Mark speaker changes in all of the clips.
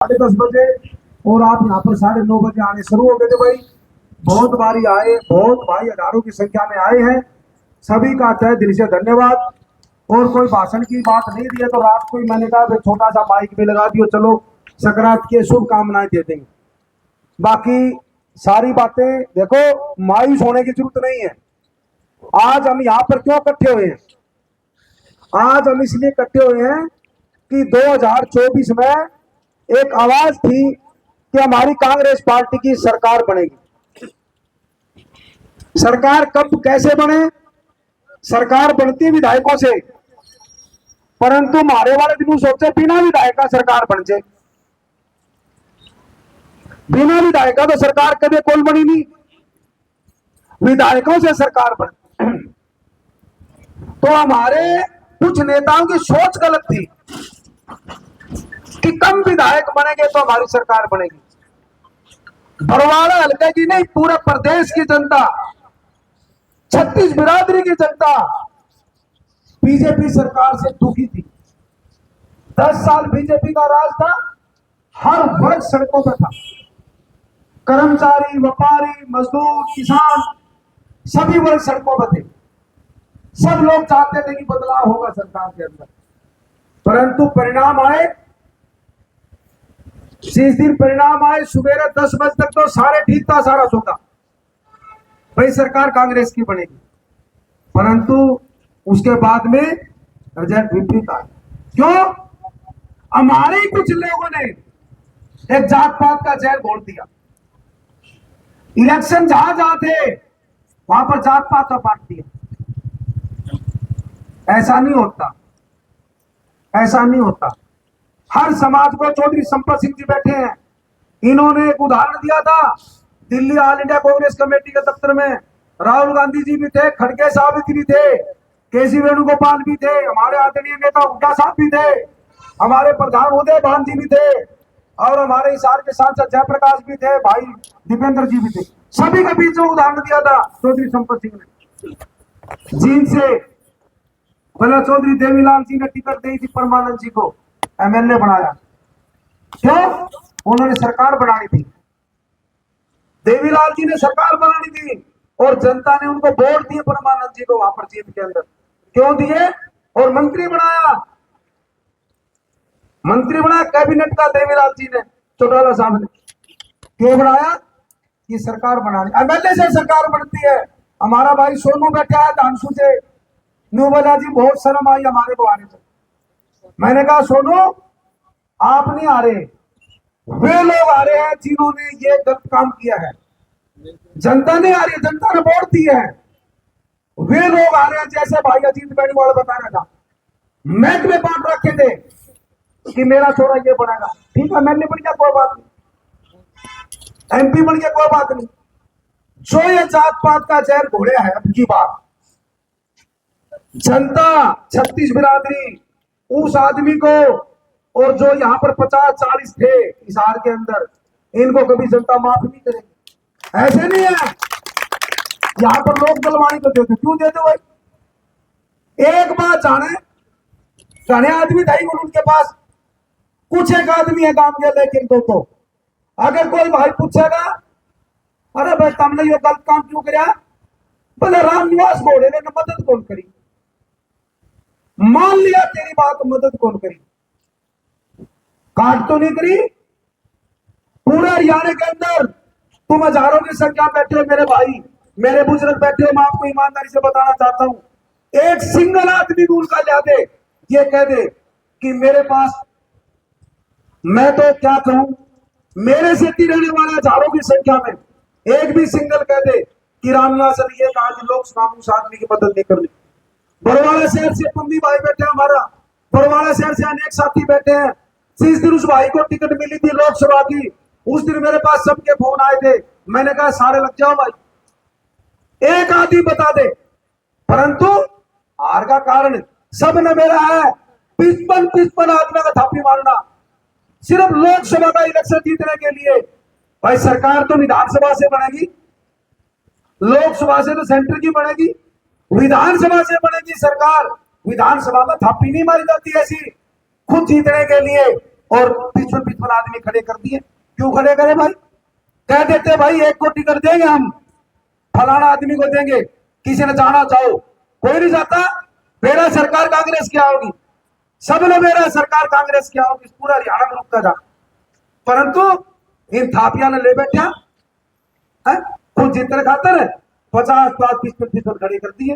Speaker 1: 10:30 और आप यहाँ पर 9:30 आने शुरू हो गए थे भाई। बहुत बारी आए, बहुत भाई हजारों की संख्या में आए हैं। सभी का तहे दिल से धन्यवाद। और कोई भाषण की बात नहीं दी है तो रात को ही मैंने कहा छोटा सा माइक भी लगा दियो, चलो संक्रांत की शुभकामनाएं दे देंगे। बाकी सारी बातें देखो, मायूस होने की जरूरत नहीं है। आज हम यहाँ पर क्यों इकट्ठे हुए हैं? आज हम इसलिए इकट्ठे हुए हैं कि 2024 में एक आवाज थी कि हमारी कांग्रेस पार्टी की सरकार बनेगी। सरकार कब कैसे बने? सरकार बनती विधायकों से, परंतु मारे वाले दिन सोचे बिना विधायक का सरकार बन जाए। बिना विधायक का तो सरकार कभी कौन बनी नहीं, विधायकों से सरकार बनी। तो हमारे कुछ नेताओं की सोच गलत थी कि कम विधायक बनेंगे तो हमारी सरकार बनेगी। बरवाड़ा हल्के की नहीं, पूरे प्रदेश की जनता, 36 बिरादरी की जनता बीजेपी सरकार से दुखी थी। 10 साल बीजेपी का राज था, हर वर्ग सड़कों पर था। कर्मचारी, व्यापारी, मजदूर, किसान, सभी वर्ग सड़कों पर थे। सब लोग चाहते थे कि बदलाव होगा सरकार के अंदर, परंतु परिणाम आए। जिस दिन परिणाम आए सुबह 10 बजे तक तो सारे ठीक था, सारा सोता भाई सरकार कांग्रेस की बनेगी, परंतु उसके बाद में रिजल्ट विपरीत आया। क्यों? हमारे कुछ लोगों ने एक जात पात का जहर घोल दिया। इलेक्शन जहां जहां थे वहां पर जात पात का बांट दिया। ऐसा नहीं होता, ऐसा नहीं होता। हर समाज को चौधरी संपत सिंह जी बैठे हैं, इन्होंने एक उदाहरण दिया था। Delhi all India Congress committee के दफ्तर में राहुल गांधी जी भी थे, खड़गे साहब भी थे, केसी वेणुगोपाल भी थे, हमारे आदरणीय नेता हुड्डा साहब भी थे, हमारे प्रधान उदय भान जी भी थे, और हमारे हिसार के सांसद जयप्रकाश भी थे, भाई दीपेंद्र जी भी थे। सभी के बीच में उदाहरण दिया था चौधरी संपत सिंह ने। जिनसे भला चौधरी देवीलाल जी ने टिकट दी थी परमानंद जी को, एमएलए बनाया। क्यों? उन्होंने सरकार बनानी थी, देवीलाल जी ने सरकार बनानी थी, और जनता ने उनको वोट दिए परमानंद जी को वहां पर जीत के अंदर। क्यों दिए? और मंत्री बनाया, मंत्री बनाया कैबिनेट का देवीलाल जी ने, चौटाला साहब ने। क्यों बनाया? कि सरकार बनानी, एमएलए से सरकार बनती है। हमारा भाई सोनू बैठा है धानसू से, न्यूबला जी बहुत शर्म आई हमारे को आने से। मैंने कहा सोनू आप नहीं आ रहे, वे लोग आ रहे हैं जिन्होंने ये गलत काम किया है। जनता नहीं आ रही है, जनता ने वोट दी है। वे लोग आ रहे हैं, जैसे भाई अजीत बेनीवाल बता रहा था, महकमे बांट रखे थे कि मेरा छोरा ये बनेगा। ठीक है, मैंने बन गया कोई बात नहीं, एमपी बन गया कोई बात नहीं। जो ये जात पात का जहर घोड़े है, अब की बात जनता 36 बिरादरी उस आदमी को, और जो यहाँ पर 50-40 थे हिसार के अंदर, इनको कभी जनता माफ नहीं करेगी। ऐसे नहीं है, यहाँ पर लोग दलवानी तो देते, क्यों देते भाई? एक बात जाने, घने आदमी था उनके पास, कुछ एक आदमी है काम के, लेकिन तो अगर कोई भाई पूछेगा अरे भाई तुमने ये गलत काम क्यों किया, बोले रामनिवास घोड़े ने मदद कौन करी। मान लिया तेरी बात, मदद कौन करी? काट तो नहीं करी। पूरे हरियाणा के अंदर तुम हजारों की संख्या बैठे हो, मेरे भाई, मेरे बुजुर्ग बैठे हो, मैं आपको ईमानदारी से बताना चाहता हूं, एक सिंगल आदमी भी उनका लिया दे, ये कह दे कि मेरे पास, मैं तो क्या कहूं, मेरे से रहने वाले हजारों की संख्या में एक भी सिंगल कह दे कि रामनिवास ने ये कहा कि लोकसभा में उस आदमी की मदद नहीं करनी। बरवाड़ा शहर से पम्मी भाई बैठे हैं, हमारा बरवाड़ा शहर से अनेक साथी बैठे हैं। जिस दिन उस भाई को टिकट मिली थी लोकसभा की, उस दिन मेरे पास सबके फोन आए थे। मैंने कहा सारे लग जाओ भाई, एक आदमी बता दे। परंतु हार का कारण सब ने मेरा है 55 आदमी का थापी मारना, सिर्फ लोकसभा का इलेक्शन जीतने के लिए। भाई सरकार तो विधानसभा से बनेगी, लोकसभा से तो सेंटर की बनेगी, विधानसभा से बनेगी सरकार। विधानसभा में थापी नहीं मारी जाती ऐसी खुद जीतने के लिए। और पिछल पिछल आदमी खड़े कर दिए। क्यों खड़े करे भाई? कह देते भाई 1 को टिकट देंगे हम, फलाना आदमी को देंगे, किसी ने जाना चाहो, कोई नहीं जाता। मेरा सरकार कांग्रेस क्या होगी, सबने मेरा सरकार कांग्रेस क्या होगी, पूरा हरियाणा में रुकता था। परंतु इन थापिया ने ले बैठा है, खुद जीतने खातर 50 50 खड़े कर दिए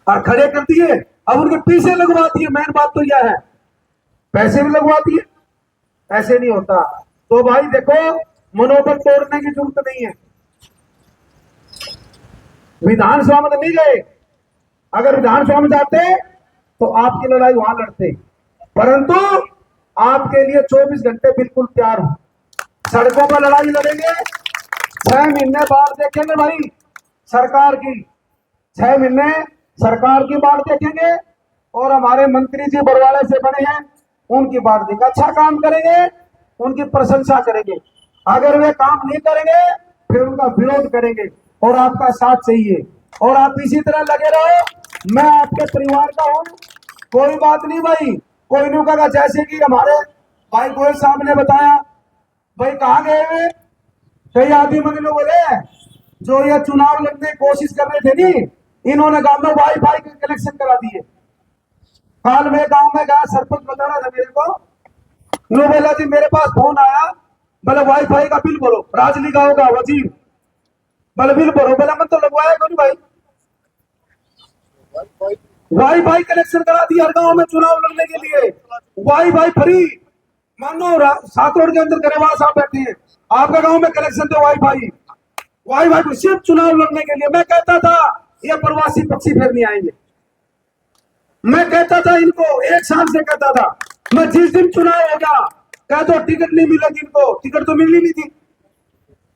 Speaker 1: और खड़े कर दिए। अब उनके पीछे लगवा दिए। मेन बात तो यह है, पैसे भी लगवा दिए। ऐसे नहीं होता। तो भाई देखो, मनोबल तोड़ने की जरूरत नहीं है। विधानसभा में नहीं गए, अगर विधानसभा में जाते तो आपकी लड़ाई वहां लड़ते, परंतु आपके लिए 24 घंटे बिल्कुल तैयार हूं। सड़कों पर लड़ाई लड़ेंगे, 6 महीने बाद देखेंगे भाई सरकार की, 6 महीने सरकार की बात देखेंगे। और हमारे मंत्री जी बरवाले से बने हैं, उनकी बात देखेंगे। अच्छा काम करेंगे, उनकी प्रशंसा करेंगे। अगर वे काम नहीं करेंगे, फिर उनका विरोध करेंगे और आपका साथ चाहिए। और आप इसी तरह लगे रहो। मैं आपके परिवार का हूं, कोई बात नहीं भाई। कोई नहीं कहा, जैसे कि हमारे भाई गोयल साहब ने बताया, भाई कहाँ गए हुए कई आदमी मतलब बोले जो ये चुनाव लड़ने की कोशिश कर रहे थे नहीं, इन्होंने गांव में वाईफाई के कनेक्शन करा दिए। काल में गांव में गया, सरपंच बता रहा था मेरे को, नो बोला जी मेरे पास फोन आया, बोले वाईफाई का बिल भरो, राजली गांव का वजीर, बोले बिल भरो। बोला मैं तो लगवाया क्यों भाई, वाईफाई कनेक्शन करा दिया हर गांव में चुनाव लड़ने के लिए, वाईफाई फ्री। मानो सात रोड के अंदर गरेवाल साहब बैठे हैं, आपका गांव में कनेक्शन दो वाईफाई, वाईफाई सिर्फ चुनाव लड़ने के लिए। मैं कहता था ये प्रवासी पक्षी फिर नहीं आएंगे, मैं कहता था इनको, 1 साल से कहता था मैं, जिस दिन चुनाव होगा कह दो टिकट नहीं मिलेगी इनको। टिकट तो मिलनी नहीं थी,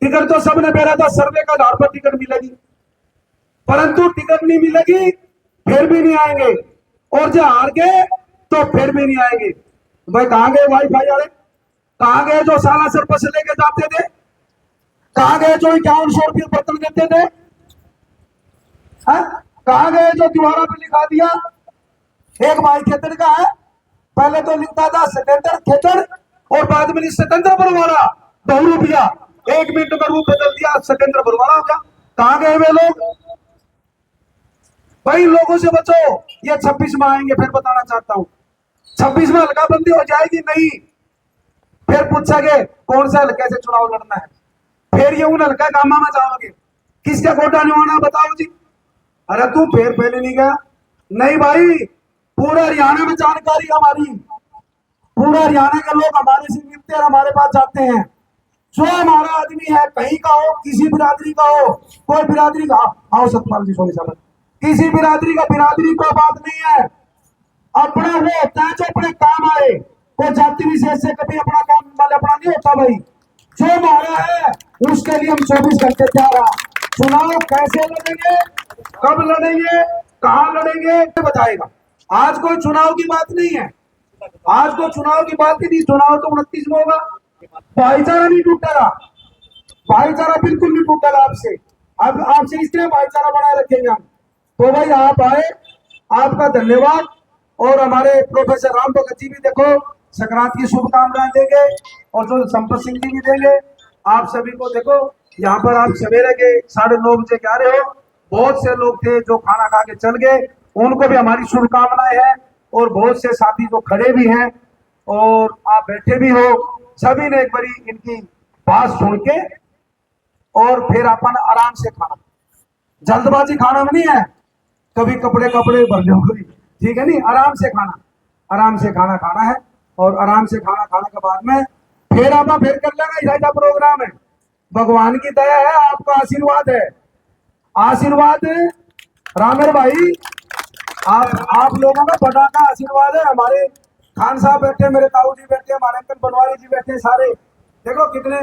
Speaker 1: टिकट तो सबने कह रहा था सर्वे का आधार पर टिकट मिलेगी, परंतु टिकट नहीं मिलेगी, फिर भी नहीं आएंगे। और जो हार गए तो फिर भी नहीं आएंगे। भाई कहां गए वाईफाई वाले, कहां गए जो साला सरपंच लेके जाते थे, कहां गए जो 5100 रुपये बर्तन देते थे, कहां गए जो दीवारों पे लिखा दिया एक भाई खेतड़ का है, पहले तो लिखता था सतेंद्र खेतड़ और बाद में सतेंद्र बरवाला, 2 रुपया, 1 मिनट का रूप बदल दिया, सतेंद्र बरवाला हो गया। कहां गए वे लोग? भाई लोगों से बचो। ये 26 में आएंगे, फिर बताना चाहता हूं 26 में हल्का बंदी हो जाएगी नहीं, फिर पूछोगे कौन सा हल्के से चुनाव लड़ना है, फिर ये उन हल्का कामा में जाओगे, किसका कोटा निभाना बताओ जी। अरे तू फिर पहले नहीं गया? नहीं भाई, पूरा हरियाणा में जानकारी हमारी, पूरा हरियाणा के लोग हमारे से मिलते हैं, हमारे पास जाते हैं। जो हमारा आदमी है, कहीं का हो, किसी बिरादरी का हो, कोई बिरादरी का, आओ सतपाल जी सोनी साहब, किसी बिरादरी का, बिरादरी कोई बात नहीं है, अपना वो होता है जो अपने काम आए। कोई जाति विशेष से कभी अपना काम वाले अपना नहीं होता भाई। जो हमारा है उसके लिए हम 24 घंटे तैयार हैं। चुनाव कैसे लड़ेंगे, कब लड़ेंगे, कहां लड़ेंगे बताएगा। आज कोई चुनाव की बात नहीं है, आज कोई चुनाव की बात ही नहीं। चुनाव तो 29 में होगा। भाईचारा नहीं टूटेगा, भाईचारा बिल्कुल नहीं टूटेगा आपसे। अब आपसे इसलिए भाईचारा बनाए रखेंगे हम। तो भाई आप आए, आपका धन्यवाद। और हमारे प्रोफेसर राम भगत जी भी देखो संक्रांत की शुभकामनाएं देंगे, और जो संपत सिंह जी भी देंगे। आप सभी को देखो, यहाँ पर आप सवेरे के 9:30 बजे आ रहे हो। बहुत से लोग थे जो खाना खा के चल गए, उनको भी हमारी शुभकामनाएं हैं। और बहुत से साथी जो खड़े भी हैं और आप बैठे भी हो, सभी ने एक बारी इनकी बात सुन के और फिर अपन आराम से खाना, जल्दबाजी खाना में नहीं है, कभी कपड़े भर लो कभी, ठीक है नहीं, आराम से खाना, आराम से खाना खाना है। और आराम से खाना खाने के बाद में फिर आप फिर कर लेंगे, ऐसा प्रोग्राम है। भगवान की दया है, आपका आशीर्वाद है, आशीर्वाद रामेर भाई, आप लोगों का बड़ा का आशीर्वाद है। हमारे खान साहब बैठे, मेरे ताऊ जी बैठे, हमारे अंकल बनवारी जी बैठे, सारे देखो कितने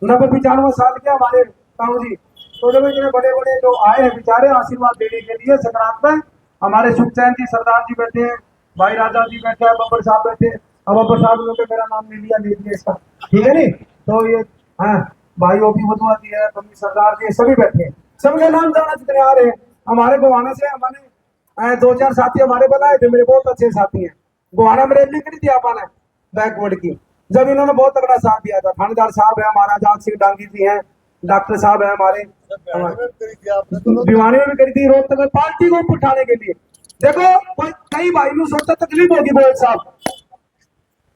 Speaker 1: 90-95 साल के हमारे ताऊ जी। तो देखो इतने बड़े बड़े जो आए हैं बेचारे आशीर्वाद देने के लिए संक्रांत में। हमारे सुखचैन जी सरदार जी बैठे हैं, भाई राजा जी बैठे हैं, बब्बर साहब बैठे। अब बब्बर साहब लोग मेरा नाम ले लिया इसका, ठीक है नहीं। तो ये हाँ भाई ओपी बधुआ जी है, बम्मी सरदार जी, सभी बैठे हैं, सबके नाम जाना जितने आ रहे हैं। हमारे गोवाना से हमारे 2-4 साथी हमारे बनाए थे, मेरे बहुत अच्छे साथी हैं। गोवाना में रैली करी थी आपने, बैकवर्ड की, जब इन्होंने बहुत तगड़ा साथ दिया था। थानेदार साहब है हमारा, आजाद सिंह डांगी जी हैं, डॉक्टर साहब है हमारे, भिवानी में भी करी थी, रोहतक में, पार्टी को उठाने के लिए। देखो कई भाई को सोचता तकलीफ होगी बोल साहब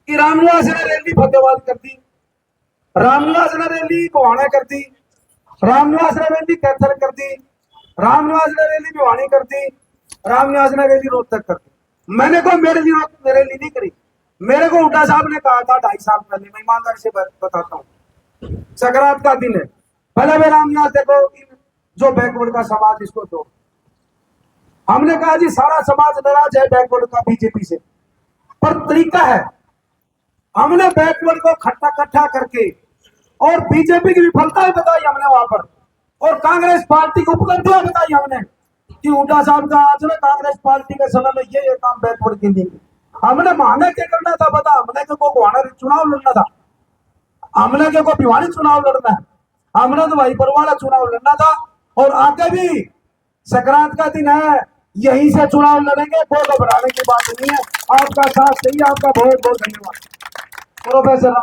Speaker 1: कि रामनिवास ने रैली फतेहाबाद कर दी, रामनिवास ने रैली गोहाना कर दी, रामनिवास ने रैली कैथल कर दी, रामनिवास ने रैली भिवानी कर दी, रामनिवास ने रैली रोहतक कर दी। मैंने को मेरे लिए रैली नहीं करी। मेरे को हुड्डा साहब ने कहा था 2.5 साल पहले, मैं ईमानदारी से बताता हूँ, संक्रांत का दिन है, भले वे रामनिवास देखो जो बैकवर्ड का समाज इसको दो। हमने कहा जी सारा समाज नाराज है बैकवर्ड का बीजेपी से, पर तरीका है, हमने बैकवर्ड को इकट्ठा करके और बीजेपी की विफलताएं बताई हमने वहां पर, और कांग्रेस पार्टी की उपलब्धियां बताई हमने कि हुड्डा साहब का आज में कांग्रेस पार्टी के समय में ये काम बैकवर्ड के लिए हमने माने के करना था। बता हमने को गोहाना चुनाव लड़ना था, हमने को भिवानी चुनाव लड़ना है, हमने तो भाई वाला चुनाव लड़ना था, और आगे भी संक्रांत का दिन है, यहीं से चुनाव लड़ेंगे, कोई घबराने की बात नहीं है। आपका साथ चाहिए, आपका बहुत बहुत धन्यवाद प्रोफेसर।